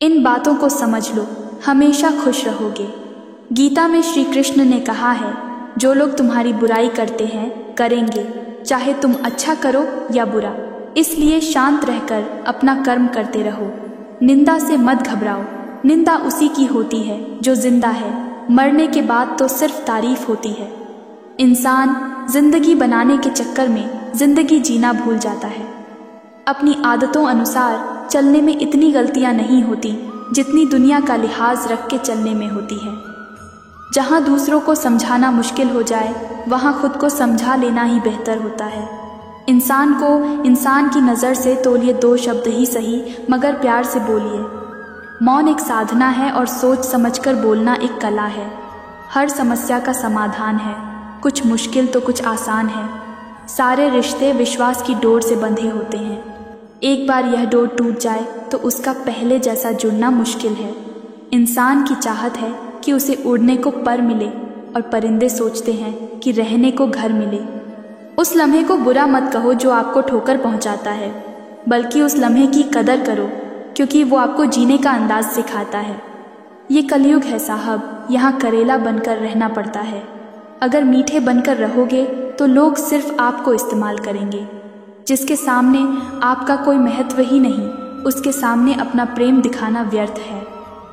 इन बातों को समझ लो, हमेशा खुश रहोगे। गीता में श्री कृष्ण ने कहा है, जो लोग तुम्हारी बुराई करते हैं करेंगे, चाहे तुम अच्छा करो या बुरा। इसलिए शांत रहकर अपना कर्म करते रहो। निंदा से मत घबराओ। निंदा उसी की होती है जो जिंदा है। मरने के बाद तो सिर्फ तारीफ होती है। इंसान जिंदगी बनाने के चक्कर में जिंदगी जीना भूल जाता है। अपनी आदतों अनुसार चलने में इतनी गलतियां नहीं होती जितनी दुनिया का लिहाज रख के चलने में होती है। जहां दूसरों को समझाना मुश्किल हो जाए, वहां खुद को समझा लेना ही बेहतर होता है। इंसान को इंसान की नज़र से तोलिए 2 शब्द ही सही, मगर प्यार से बोलिए। मौन एक साधना है और सोच समझकर बोलना एक कला है। हर समस्या का समाधान है, कुछ मुश्किल तो कुछ आसान है। सारे रिश्ते विश्वास की डोर से बंधे होते हैं। एक बार यह डोर टूट जाए तो उसका पहले जैसा जुड़ना मुश्किल है। इंसान की चाहत है कि उसे उड़ने को पर मिले, और परिंदे सोचते हैं कि रहने को घर मिले। उस लम्हे को बुरा मत कहो जो आपको ठोकर पहुंचाता है, बल्कि उस लम्हे की कदर करो, क्योंकि वो आपको जीने का अंदाज सिखाता है। ये कलयुग है साहब, यहाँ करेला बनकर रहना पड़ता है। अगर मीठे बनकर रहोगे तो लोग सिर्फ आपको इस्तेमाल करेंगे। जिसके सामने आपका कोई महत्व ही नहीं, उसके सामने अपना प्रेम दिखाना व्यर्थ है।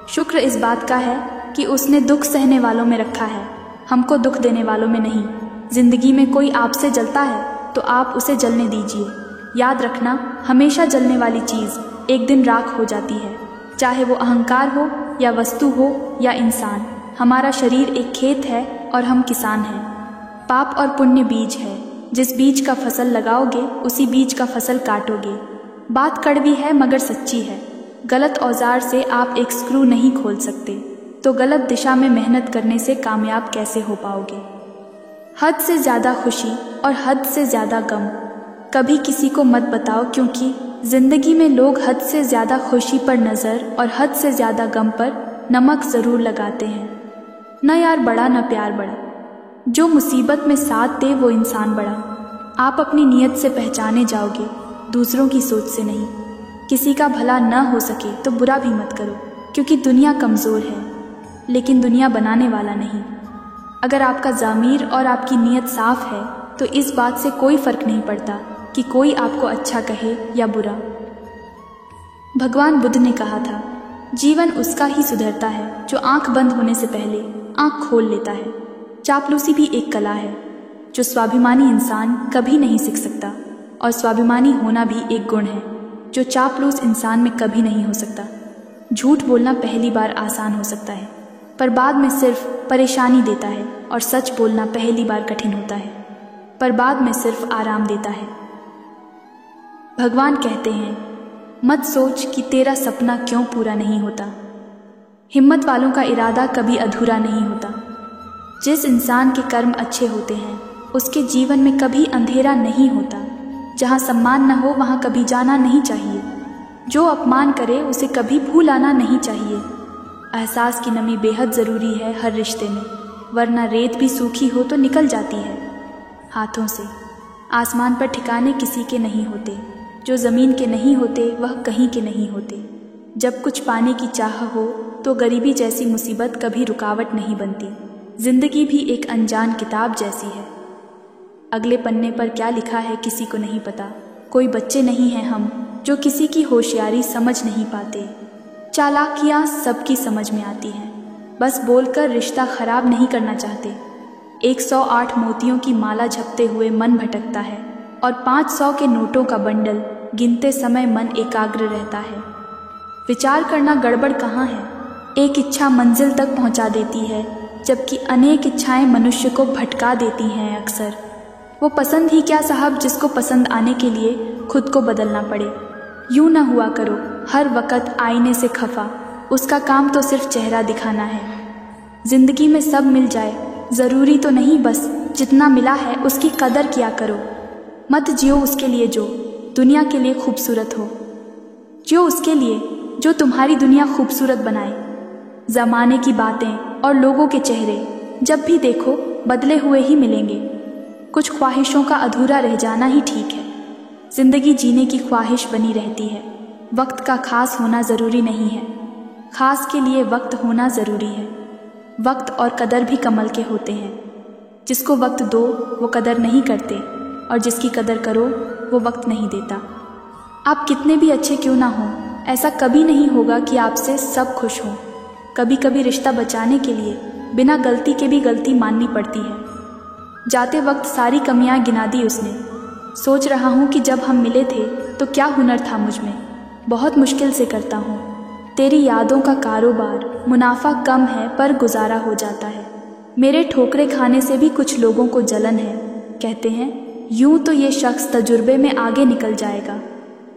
शुक्र इस बात का है कि उसने दुख सहने वालों में रखा है, हमको दुख देने वालों में नहीं। जिंदगी में कोई आपसे जलता है तो आप उसे जलने दीजिए। याद रखना, हमेशा जलने वाली चीज़ एक दिन राख हो जाती है, चाहे वो अहंकार हो या वस्तु हो या इंसान। हमारा शरीर एक खेत है और हम किसान हैं। पाप और पुण्य बीज है। जिस बीज का फसल लगाओगे उसी बीज का फसल काटोगे। बात कड़वी है मगर सच्ची है। गलत औजार से आप एक स्क्रू नहीं खोल सकते, तो गलत दिशा में मेहनत करने से कामयाब कैसे हो पाओगे। हद से ज़्यादा खुशी और हद से ज़्यादा गम कभी किसी को मत बताओ, क्योंकि ज़िंदगी में लोग हद से ज़्यादा खुशी पर नज़र और हद से ज़्यादा गम पर नमक ज़रूर लगाते हैं। न यार बड़ा न प्यार बड़ा, जो मुसीबत में साथ दे वो इंसान बड़ा। आप अपनी नीयत से पहचाने जाओगे, दूसरों की सोच से नहीं। किसी का भला न हो सके तो बुरा भी मत करो, क्योंकि दुनिया कमज़ोर है, लेकिन दुनिया बनाने वाला नहीं। अगर आपका ज़मीर और आपकी नीयत साफ है तो इस बात से कोई फ़र्क नहीं पड़ता कि कोई आपको अच्छा कहे या बुरा। भगवान बुद्ध ने कहा था, जीवन उसका ही सुधरता है जो आंख बंद होने से पहले आंख खोल लेता है। चापलूसी भी एक कला है जो स्वाभिमानी इंसान कभी नहीं सीख सकता, और स्वाभिमानी होना भी एक गुण है जो चापलूस इंसान में कभी नहीं हो सकता। झूठ बोलना पहली बार आसान हो सकता है, पर बाद में सिर्फ परेशानी देता है, और सच बोलना पहली बार कठिन होता है, पर बाद में सिर्फ आराम देता है। भगवान कहते हैं, मत सोच कि तेरा सपना क्यों पूरा नहीं होता। हिम्मत वालों का इरादा कभी अधूरा नहीं होता। जिस इंसान के कर्म अच्छे होते हैं उसके जीवन में कभी अंधेरा नहीं होता। जहाँ सम्मान न हो वहाँ कभी जाना नहीं चाहिए। जो अपमान करे उसे कभी भूल आना नहीं चाहिए। एहसास की नमी बेहद ज़रूरी है हर रिश्ते में, वरना रेत भी सूखी हो तो निकल जाती है हाथों से। आसमान पर ठिकाने किसी के नहीं होते, जो ज़मीन के नहीं होते वह कहीं के नहीं होते। जब कुछ पाने की चाह हो तो गरीबी जैसी मुसीबत कभी रुकावट नहीं बनती। जिंदगी भी एक अनजान किताब जैसी है। अगले पन्ने पर क्या लिखा है किसी को नहीं पता। कोई बच्चे नहीं हैं हम जो किसी की होशियारी समझ नहीं पाते। चालाकियाँ सबकी समझ में आती हैं, बस बोलकर रिश्ता खराब नहीं करना चाहते। 108 मोतियों की माला झपते हुए मन भटकता है, और 500 के नोटों का बंडल गिनते समय मन एकाग्र रहता है। विचार करना गड़बड़ कहाँ है। एक इच्छा मंजिल तक पहुँचा देती है, जबकि अनेक इच्छाएं मनुष्य को भटका देती हैं अक्सर। वो पसंद ही क्या साहब जिसको पसंद आने के लिए खुद को बदलना पड़े। यूं ना हुआ करो हर वक्त आईने से खफा, उसका काम तो सिर्फ चेहरा दिखाना है। जिंदगी में सब मिल जाए ज़रूरी तो नहीं, बस जितना मिला है उसकी कदर किया करो। मत जियो उसके लिए जो दुनिया के लिए खूबसूरत हो, जियो उसके लिए जो तुम्हारी दुनिया खूबसूरत बनाए। ज़माने की बातें और लोगों के चेहरे जब भी देखो बदले हुए ही मिलेंगे। कुछ ख्वाहिशों का अधूरा रह जाना ही ठीक है। ज़िंदगी जीने की ख्वाहिश बनी रहती है। वक्त का खास होना ज़रूरी नहीं है। खास के लिए वक्त होना ज़रूरी है। वक्त और कदर भी कमल के होते हैं। जिसको वक्त दो वो कदर नहीं करते, और जिसकी कदर करो वो वक्त नहीं देता। आप कितने भी अच्छे क्यों ना हों, ऐसा कभी नहीं होगा कि आपसे सब खुश हों। कभी कभी रिश्ता बचाने के लिए बिना गलती के भी गलती माननी पड़ती है। जाते वक्त सारी कमियां गिना दी उसने। सोच रहा हूँ कि जब हम मिले थे तो क्या हुनर था मुझ में। बहुत मुश्किल से करता हूँ तेरी यादों का कारोबार। मुनाफा कम है पर गुजारा हो जाता है। मेरे ठोकरे खाने से भी कुछ लोगों को जलन है। कहते हैं यूं तो ये शख्स तजुर्बे में आगे निकल जाएगा।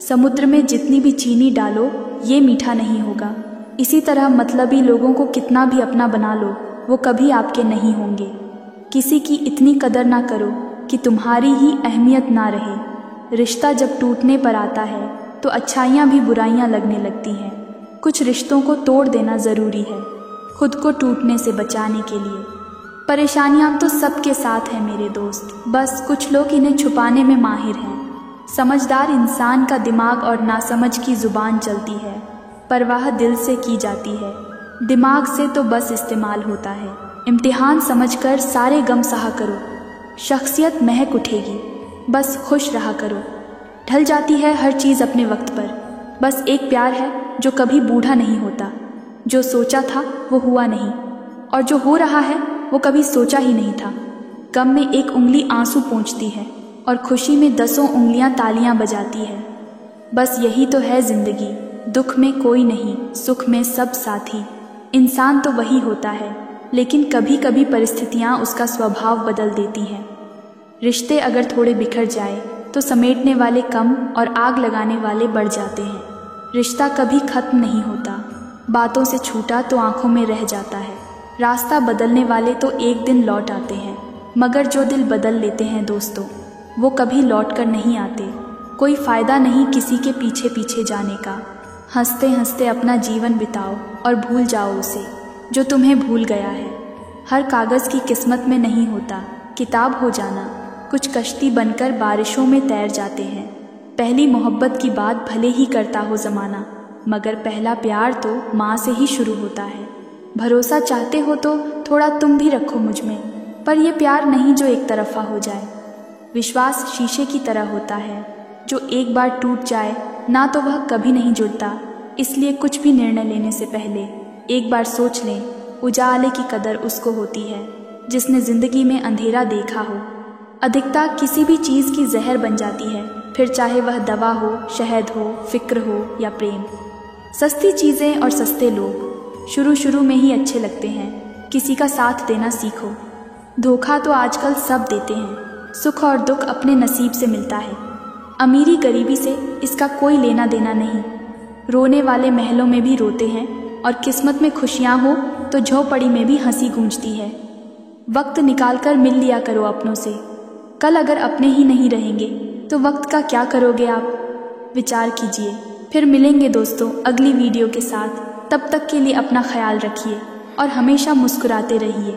समुद्र में जितनी भी चीनी डालो ये मीठा नहीं होगा। इसी तरह मतलबी लोगों को कितना भी अपना बना लो वो कभी आपके नहीं होंगे। किसी की इतनी कदर ना करो कि तुम्हारी ही अहमियत ना रहे। रिश्ता जब टूटने पर आता है तो अच्छाइयाँ भी बुराइयाँ लगने लगती हैं। कुछ रिश्तों को तोड़ देना ज़रूरी है खुद को टूटने से बचाने के लिए। परेशानियाँ तो सबके साथ हैं मेरे दोस्त, बस कुछ लोग इन्हें छुपाने में माहिर हैं। समझदार इंसान का दिमाग और नासमझ की ज़ुबान चलती है, परवाह दिल से की जाती है। दिमाग से तो बस इस्तेमाल होता है। इम्तिहान समझकर सारे गम सहा करो, शख्सियत महक उठेगी। बस खुश रहा करो। ढल जाती है हर चीज़ अपने वक्त पर। बस एक प्यार है जो कभी बूढ़ा नहीं होता। जो सोचा था वो हुआ नहीं, और जो हो रहा है वो कभी सोचा ही नहीं था। गम में एक उंगली आंसू पोंछती है और खुशी में 10 उंगलियां तालियां बजाती है। बस यही तो है जिंदगी। दुख में कोई नहीं, सुख में सब साथी। इंसान तो वही होता है, लेकिन कभी कभी परिस्थितियां उसका स्वभाव बदल देती हैं। रिश्ते अगर थोड़े बिखर जाए तो समेटने वाले कम और आग लगाने वाले बढ़ जाते हैं। रिश्ता कभी खत्म नहीं होता। बातों से छूटा तो आंखों में रह जाता है। रास्ता बदलने वाले तो एक दिन लौट आते हैं, मगर जो दिल बदल लेते हैं दोस्तों, वो कभी लौट कर नहीं आते। कोई फ़ायदा नहीं किसी के पीछे पीछे जाने का। हंसते हंसते अपना जीवन बिताओ और भूल जाओ उसे जो तुम्हें भूल गया है। हर कागज़ की किस्मत में नहीं होता किताब हो जाना। कुछ कश्ती बनकर बारिशों में तैर जाते हैं। पहली मोहब्बत की बात भले ही करता हो ज़माना, मगर पहला प्यार तो माँ से ही शुरू होता है। भरोसा चाहते हो तो थोड़ा तुम भी रखो मुझ में, पर यह प्यार नहीं जो एक तरफा हो जाए। विश्वास शीशे की तरह होता है, जो एक बार टूट जाए ना तो वह कभी नहीं जुड़ता। इसलिए कुछ भी निर्णय लेने से पहले एक बार सोच लें। उजाले की कदर उसको होती है जिसने ज़िंदगी में अंधेरा देखा हो। अधिकता किसी भी चीज़ की जहर बन जाती है, फिर चाहे वह दवा हो, शहद हो, फिक्र हो या प्रेम। सस्ती चीज़ें और सस्ते लोग शुरू में ही अच्छे लगते हैं। किसी का साथ देना सीखो। धोखा तो आजकल सब देते हैं। सुख और दुख अपने नसीब से मिलता है। अमीरी गरीबी से इसका कोई लेना देना नहीं। रोने वाले महलों में भी रोते हैं, और किस्मत में खुशियाँ हो तो झोपड़ी में भी हंसी गूंजती है। वक्त निकालकर मिल लिया करो अपनों से। कल अगर अपने ही नहीं रहेंगे तो वक्त का क्या करोगे आप? विचार कीजिए। फिर मिलेंगे दोस्तों अगली वीडियो के साथ। तब तक के लिए अपना ख्याल रखिए और हमेशा मुस्कुराते रहिए।